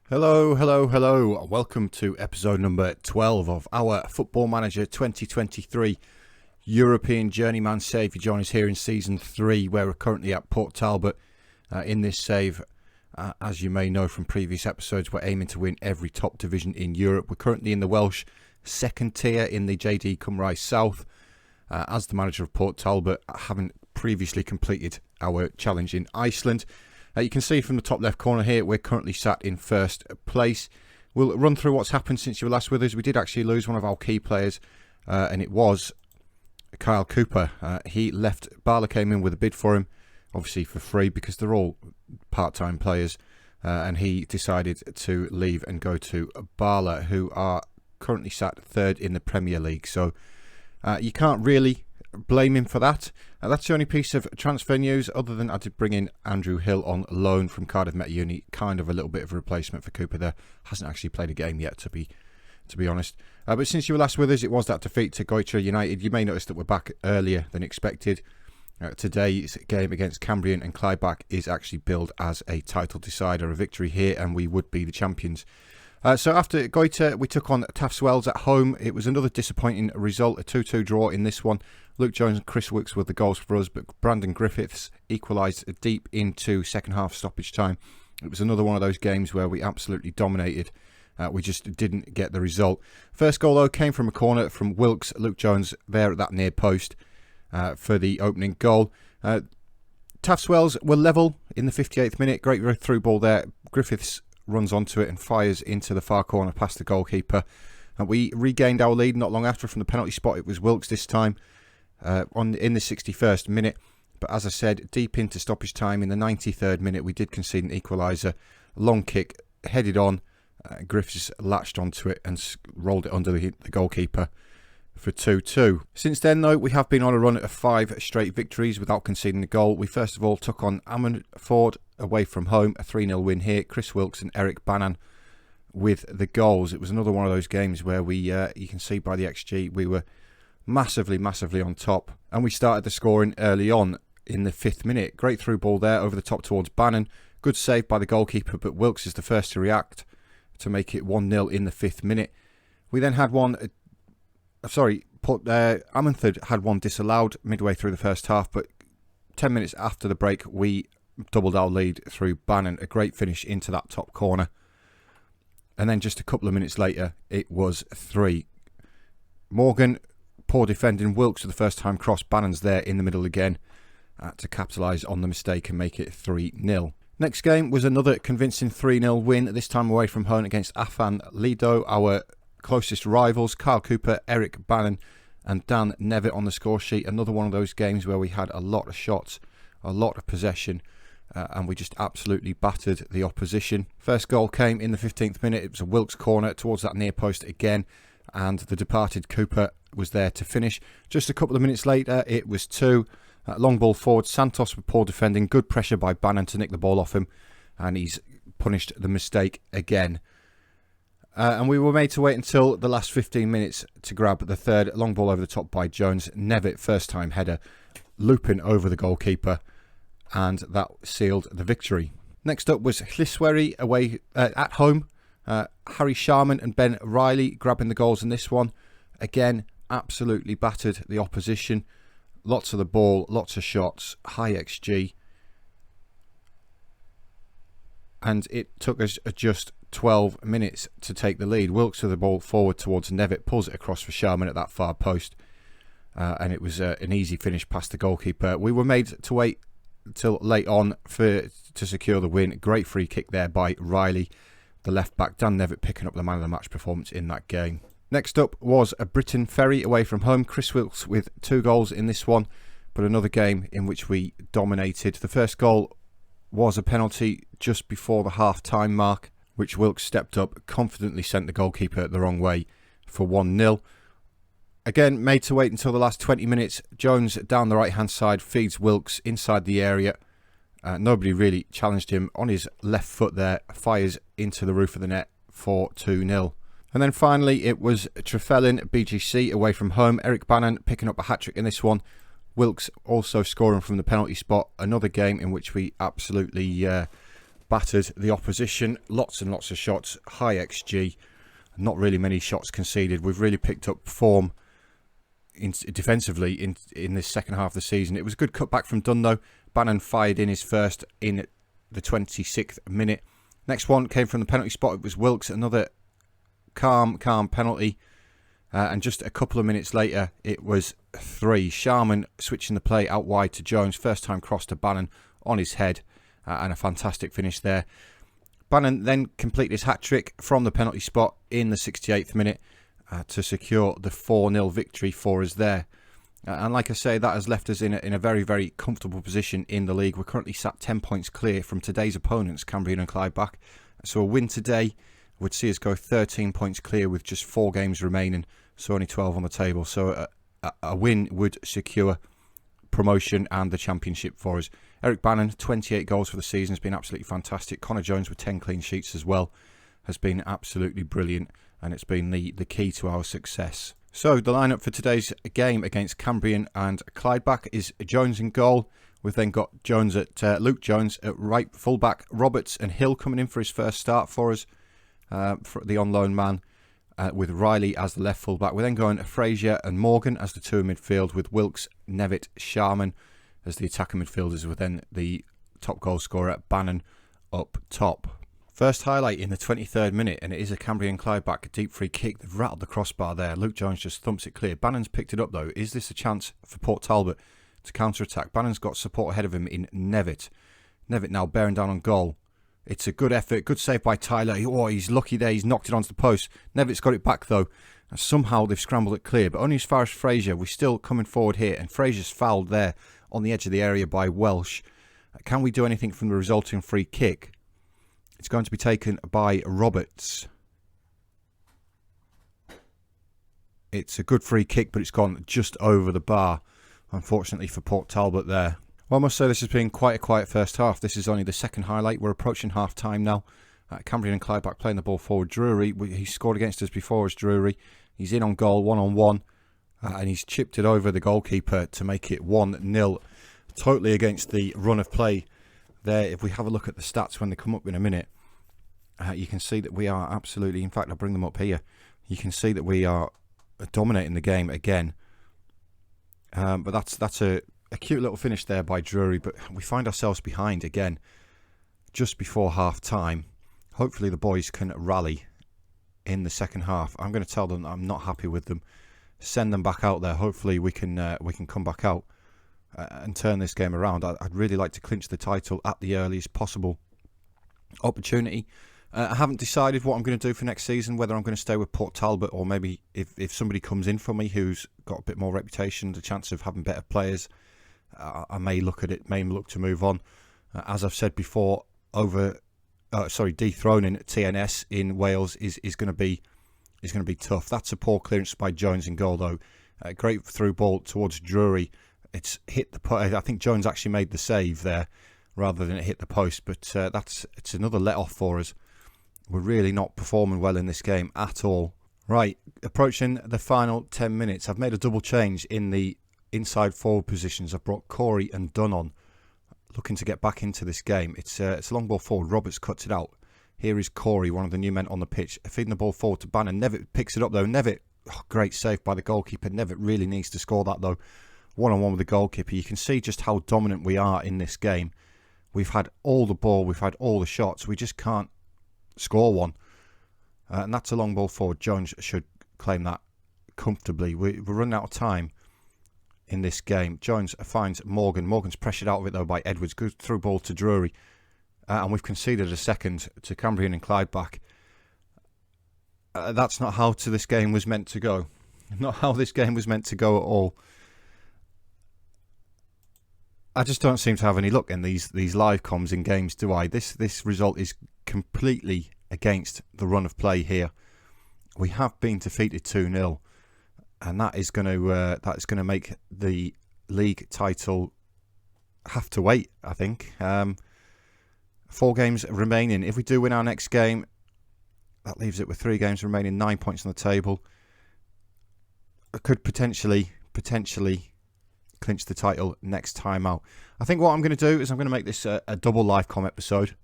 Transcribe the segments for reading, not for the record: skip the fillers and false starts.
Hello, hello, hello. Welcome to episode number 12 of our Football Manager 2023 European Journeyman save. You join us here in Season 3, where we're currently at Port Talbot. In this save, as you may know from previous episodes, we're aiming to win every top division in Europe. We're currently in the Welsh second tier in the JD Cymraeg South. As the manager of Port Talbot, having previously completed our challenge in Iceland. You can see from the top left corner here, we're currently sat in first place. We'll run through what's happened since you were last with us. We did actually lose one of our key players, and it was Kyle Cooper. He left. Bala came in with a bid for him, obviously for free because they're all part-time players, and he decided to leave and go to Bala, who are currently sat third in the Premier League. So you can't really blame him for that. That's the only piece of transfer news, other than I did bring in Andrew Hill on loan from Cardiff Met Uni, kind of a little bit of a replacement for Cooper there. Hasn't actually played a game yet, to be honest. But since you were last with us, it was that defeat to Goitre United. You may notice that we're back earlier than expected. Today's game against Cambrian and Clydeback is actually billed as a title decider. A victory here and we would be the champions. So after Goitre, we took on Tafts Wells at home. It was another disappointing result, a 2-2 draw in this one. Luke Jones and Chris Wilkes were the goals for us, but Brandon Griffiths equalised deep into second half stoppage time. It was another one of those games where we absolutely dominated. We just didn't get the result. First goal, though, came from a corner from Wilkes. Luke Jones there at that near post for the opening goal. Tafts Wells were level in the 58th minute. Great through ball there. Griffiths runs onto it and fires into the far corner past the goalkeeper. And we regained our lead not long after from the penalty spot. It was Wilkes this time in the 61st minute. But as I said, deep into stoppage time in the 93rd minute, we did concede an equaliser. Long kick, headed on. Griffiths latched onto it and rolled it under the goalkeeper for 2-2. Since then, though, we have been on a run of 5 straight victories without conceding a goal. We first of all took on Ammanford away from home, a 3-0 win here. Chris Wilkes and Eric Bannan with the goals. It was another one of those games where we, you can see by the XG, we were massively on top. And we started the scoring early on in the 5th minute. Great through ball there over the top towards Bannan. Good save by the goalkeeper, but Wilkes is the first to react to make it 1-0 in the 5th minute. We then had Ammanford had one disallowed midway through the first half, but 10 minutes after the break, we doubled our lead through Bannan. A great finish into that top corner. And then just a couple of minutes later, it was 3. Morgan, poor defending. Wilkes for the first time cross. Bannon's there in the middle again to capitalise on the mistake and make it 3-0. Next game was another convincing 3-0 win, this time away from home against Afan Lido, our closest rivals. Kyle Cooper, Eric Bannan and Dan Nevitt on the score sheet. Another one of those games where we had a lot of shots, a lot of possession, and we just absolutely battered the opposition. First goal came in the 15th minute. It was a Wilkes corner towards that near post again, and the departed Cooper was there to finish. Just a couple of minutes later, it was 2. Long ball forward, Santos with poor defending, good pressure by Bannan to nick the ball off him, and he's punished the mistake again. And we were made to wait until the last 15 minutes to grab the third. Long ball over the top by Jones. Nevitt, first time header, looping over the goalkeeper, and that sealed the victory. Next up was Lliswerry away at home. Harry Sharman and Ben Riley grabbing the goals in this one. Again, absolutely battered the opposition. Lots of the ball, lots of shots, high XG. And it took us just 12 minutes to take the lead. Wilkes with the ball forward towards Nevitt, pulls it across for Sharman at that far post. And it was an easy finish past the goalkeeper. We were made to wait until late on to secure the win. Great free kick there by Riley, the left back. Dan Nevitt picking up the man of the match performance in that game. Next up was a Britain Ferry away from home. Chris Wilkes with 2 goals in this one, but another game in which we dominated. The first goal was a penalty just before the half-time mark, which Wilkes stepped up, confidently sent the goalkeeper the wrong way for 1-0. Again, made to wait until the last 20 minutes. Jones down the right-hand side feeds Wilkes inside the area. Nobody really challenged him. On his left foot there, fires into the roof of the net for 2-0. And then finally, it was Trefellyn BGC away from home. Eric Bannan picking up a hat-trick in this one. Wilkes also scoring from the penalty spot. Another game in which we absolutely battered the opposition. Lots and lots of shots, high XG, not really many shots conceded. We've really picked up form defensively in this second half of the season. It was a good cutback from Dunn though. Bannon fired in his first in the 26th minute. Next one came from the penalty spot. It was Wilkes, another calm penalty. And just a couple of minutes later, it was 3. Sharman switching the play out wide to Jones. First time cross to Bannon on his head. And a fantastic finish there. Bannon then completed his hat-trick from the penalty spot in the 68th minute to secure the 4-0 victory for us there. And like I say, that has left us in a very, very comfortable position in the league. We're currently sat 10 points clear from today's opponents, Cambrian and Clydebank. So a win today would see us go 13 points clear with just 4 games remaining. So only 12 on the table. So a win would secure promotion and the championship for us. Eric Bannon, 28 goals for the season, has been absolutely fantastic. Connor Jones with 10 clean sheets as well has been absolutely brilliant, and it's been the key to our success. So the lineup for today's game against Cambrian and Clydebank is Jones in goal. We've then got Luke Jones at right fullback, Roberts and Hill coming in for his first start for us, for the on loan man. With Riley as the left fullback. We're then going Frazier and Morgan as the 2 in midfield, with Wilkes, Nevitt, Sharman as the attacking midfielders, with then the top goal scorer Bannon up top. First highlight in the 23rd minute, and it is a Cambrian Clydebank deep free kick. They've rattled the crossbar there. Luke Jones just thumps it clear. Bannon's picked it up though. Is this a chance for Port Talbot to counter-attack? Bannon's got support ahead of him in Nevitt. Nevitt now bearing down on goal. It's a good effort, good save by Tyler. Oh, he's lucky there, he's knocked it onto the post. Nevitt's got it back though. And somehow they've scrambled it clear, but only as far as Frazier. We're still coming forward here, and Frazier's fouled there on the edge of the area by Welsh. Can we do anything from the resulting free kick? It's going to be taken by Roberts. It's a good free kick, but it's gone just over the bar, unfortunately for Port Talbot there. Well, I must say this has been quite a quiet first half. This is only the second highlight. We're approaching half-time now. Cambrian and Clydebank playing the ball forward. Drury, he scored against us before as Drury. He's in on goal, one-on-one. And he's chipped it over the goalkeeper to make it 1-0. Totally against the run of play there. If we have a look at the stats when they come up in a minute, you can see that we are absolutely... In fact, I'll bring them up here. You can see that we are dominating the game again. But that's a cute little finish there by Drury, but we find ourselves behind again just before half time. Hopefully the boys can rally in the second half. I'm going to tell them I'm not happy with them. Send them back out there. Hopefully we can come back out and turn this game around. I'd really like to clinch the title at the earliest possible opportunity. I haven't decided what I'm going to do for next season, whether I'm going to stay with Port Talbot or maybe if somebody comes in for me who's got a bit more reputation, the chance of having better players, I may look at it, may look to move on. As I've said before, dethroning TNS in Wales is going to be tough. That's a poor clearance by Jones in goal though. Great through ball towards Drury. It's hit the post. I think Jones actually made the save there rather than it hit the post. But it's another let off for us. We're really not performing well in this game at all. Right, approaching the final 10 minutes. I've made a double change in the inside forward positions. I've brought Corey and Dunn on, looking to get back into this game. It's a long ball forward. Roberts cuts it out. Here is Corey, one of the new men on the pitch, feeding the ball forward to Bannon. Nevitt picks it up though. Nevitt, great save by the goalkeeper. Nevitt really needs to score that though. One-on-one with the goalkeeper. You can see just how dominant we are in this game. We've had all the ball. We've had all the shots. We just can't score one. And that's a long ball forward. Jones should claim that comfortably. We're running out of time in this game. Jones finds Morgan. Morgan's pressured out of it though by Edwards. Good through ball to Drury. And we've conceded a second to Cambrian and Clydebank. That's not how this game was meant to go. Not how this game was meant to go at all. I just don't seem to have any luck in these live comms in games, do I? This result is completely against the run of play here. We have been defeated 2-0, and that is going to make the league title have to wait, I think. 4 games remaining. If we do win our next game, that leaves it with 3 games remaining, 9 points on the table. I could potentially clinch the title next time out. I think what I'm going to do is I'm going to make this a double live com episode.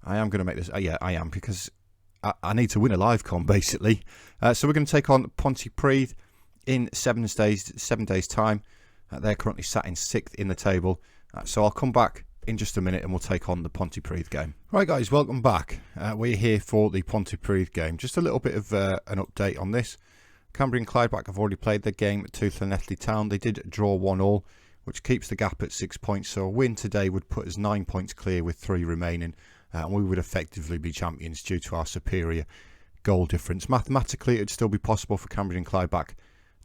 I am going to make this. Yeah, I am, because I need to win a live con, basically. So we're going to take on Pontypridd in 7 days' time. They're currently sat in 6th in the table. So I'll come back in just a minute and we'll take on the Pontypridd game. Right, guys, welcome back. We're here for the Pontypridd game. Just a little bit of an update on this. Cambria and Clydebank have already played their game to Llanelli Town. They did draw 1-1, which keeps the gap at 6 points. So a win today would put us 9 points clear with 3 remaining. And we would effectively be champions due to our superior goal difference. Mathematically, it'd still be possible for Cambria and Clydebank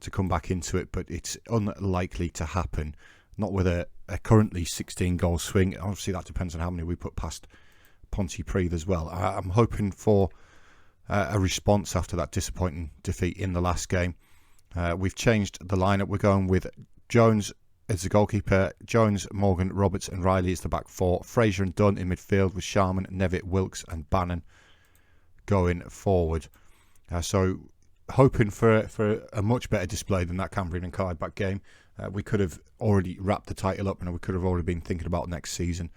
to come back into it, but it's unlikely to happen. Not with a currently 16-goal swing. Obviously, that depends on how many we put past Pontypridd as well. I'm hoping for a response after that disappointing defeat in the last game. We've changed the lineup. We're going with Jones as the goalkeeper, Jones, Morgan, Roberts and Riley is the back four. Fraser and Dunn in midfield with Sharman, Nevitt, Wilkes and Bannon going forward. So hoping for a much better display than that Cambrian and Clydebank game. We could have already wrapped the title up and we could have already been thinking about next season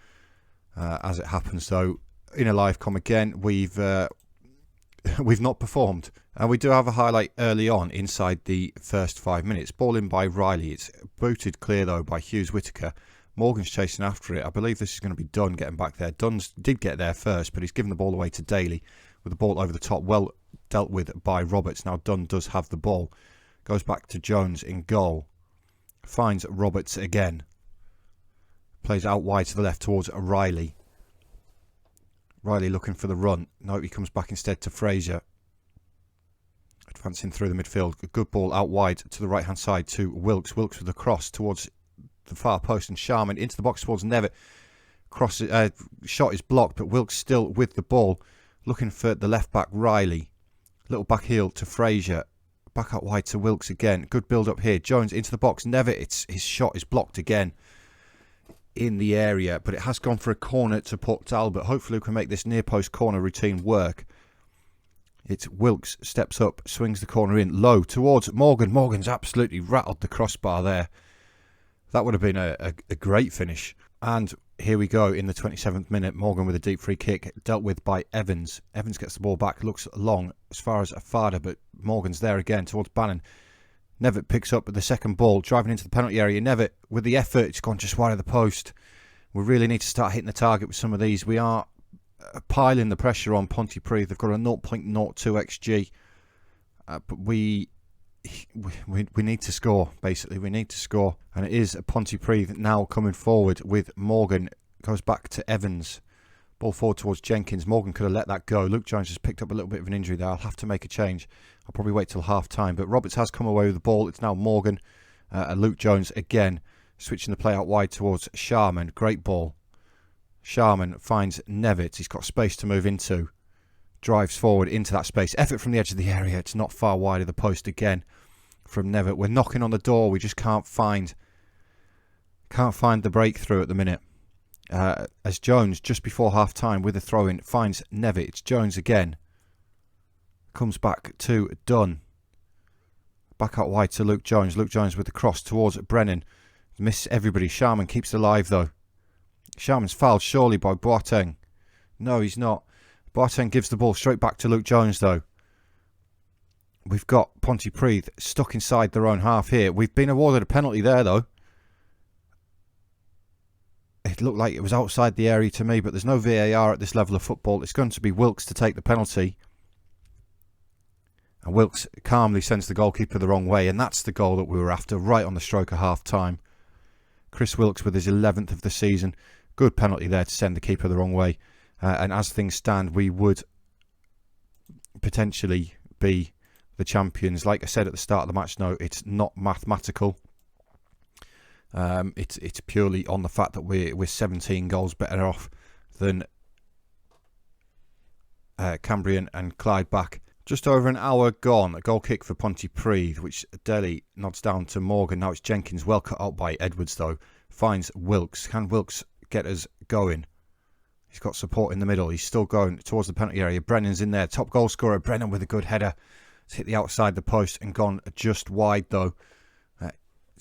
as it happens. So in a live com again, we've not performed. We do have a highlight early on inside the first 5 minutes. Ball in by Riley. It's booted clear though by Hughes Whittaker. Morgan's chasing after it. I believe this is going to be Dunn getting back there. Dunn did get there first, but he's given the ball away to Daly with the ball over the top. Well dealt with by Roberts. Now Dunn does have the ball. Goes back to Jones in goal. Finds Roberts again. Plays out wide to the left towards Riley. Riley looking for the run. No, he comes back instead to Fraser. Advancing through the midfield. A good ball out wide to the right-hand side to Wilkes. Wilkes with a cross towards the far post and Sharman into the box towards Nevitt. Shot is blocked, but Wilkes still with the ball. Looking for the left-back Riley. Little back heel to Fraser. Back out wide to Wilkes again. Good build-up here. Jones into the box. Nevitt, his shot is blocked again in the area, but it has gone for a corner to Port Talbot. Hopefully we can make this near post corner routine work. It's Wilkes steps up, swings the corner in low towards Morgan. Morgan's absolutely rattled the crossbar there. That would have been a great finish. And here we go in the 27th minute. Morgan with a deep free kick dealt with by Evans. Evans gets the ball back, looks long as far as Afada, but Morgan's there again towards Bannon. Nevitt picks up the second ball, driving into the penalty area. Nevitt, with the effort, it's gone just wide of the post. We really need to start hitting the target with some of these. We are piling the pressure on Pontypridd. They've got a 0.02 XG. But we need to score, basically. We need to score. And it is Pontypridd now coming forward with Morgan. Goes back to Evans. Ball forward towards Jenkins. Morgan could have let that go. Luke Jones has picked up a little bit of an injury there. I'll have to make a change. I'll probably wait till half time. But Roberts has come away with the ball. It's now Morgan and Luke Jones again. Switching the play out wide towards Sharman. Great ball. Sharman finds Nevitt. He's got space to move into. Drives forward into that space. Effort from the edge of the area. It's not far wide of the post again from Nevitt. We're knocking on the door. We just can't find the breakthrough at the minute. As Jones, just before half-time with a throw-in, finds Nevitt. It's Jones again. Comes back to Dunn. Back out wide to Luke Jones. Luke Jones with the cross towards Brennan. Misses everybody. Sharman keeps it alive, though. Sharman's fouled, surely, by Boateng. No, he's not. Boateng gives the ball straight back to Luke Jones, though. We've got Pontypridd stuck inside their own half here. We've been awarded a penalty there, though. It looked like it was outside the area to me, but there's no VAR at this level of football. It's going to be Wilkes to take the penalty. And Wilkes calmly sends the goalkeeper the wrong way, and that's the goal that we were after, right on the stroke of half-time. Chris Wilkes with his 11th of the season. Good penalty there to send the keeper the wrong way. And as things stand, we would potentially be the champions. Like I said at the start of the match, no, it's not mathematical. It's purely on the fact that we're 17 goals better off than Cambrian and Clydebank. Just over an hour gone. A goal kick for Pontypridd, which Daly nods down to Morgan. Now it's Jenkins, well cut out by Edwards though. Finds Wilkes. Can Wilkes get us going? He's got support in the middle. He's still going towards the penalty area. Brennan's in there. Top goal scorer. Brennan with a good header. It's hit the outside the post and gone just wide though.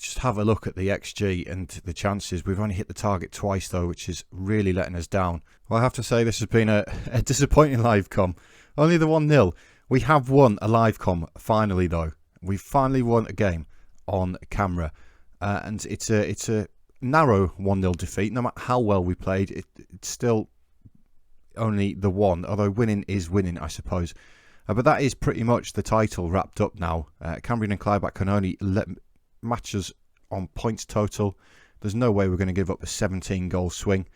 just have a look at the XG and the chances. We've only hit the target twice though, which is really letting us down. Well, I have to say this has been a disappointing live com. Only the 1-0. We have won a live com finally though. We've finally won a game on camera, and it's a narrow 1-0 defeat. No matter how well we played, it's still only the one, although winning is winning, I suppose. But that is pretty much the title wrapped up now. Cambrian and Clydeback can only match us on points total. There's no way we're going to give up a 17-goal swing.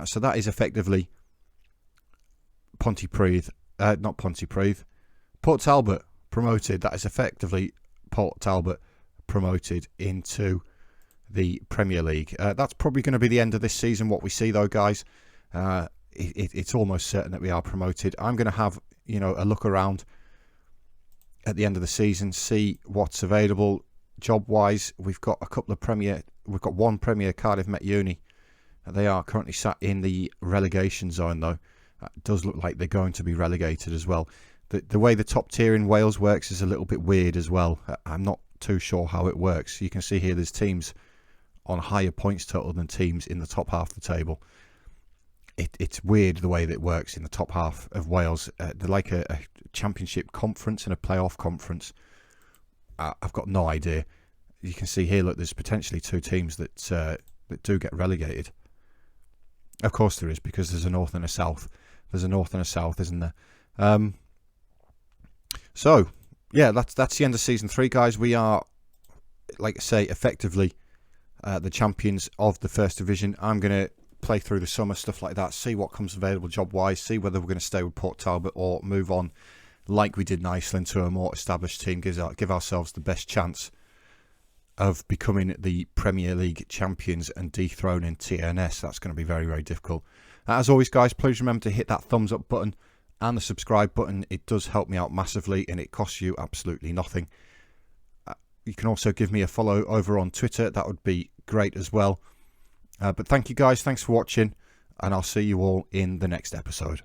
So that is effectively Port Talbot promoted. That is effectively Port Talbot promoted into the Premier League. That's probably going to be the end of this season. What we see though, guys, it's almost certain that we are promoted. I'm going to have a look around at the end of the season, see what's available job wise. We've got one Premier Cardiff Met Uni. They are currently sat in the relegation zone though. It does look like they're going to be relegated as well. The way the top tier in Wales works is a little bit weird as well. I'm not too sure how it works. You can see here there's teams on higher points total than teams in the top half of the table. It's weird the way that it works in the top half of Wales. They're like a championship conference and a playoff conference. I've got no idea. You can see here, look, there's potentially two teams that do get relegated. Of course there is, because there's a north and a south. There's a north and a south, isn't there? So, yeah, that's the end of season 3, guys. We are, like I say, effectively the champions of the First Division. I'm going to play through the summer, stuff like that, see what comes available job-wise, see whether we're going to stay with Port Talbot or move on, like we did in Iceland, to a more established team. Give ourselves the best chance of becoming the Premier League champions and dethroning TNS. That's going to be very, very difficult. As always, guys, please remember to hit that thumbs up button and the subscribe button. It does help me out massively and it costs you absolutely nothing. You can also give me a follow over on Twitter. That would be great as well. But thank you, guys. Thanks for watching, and I'll see you all in the next episode.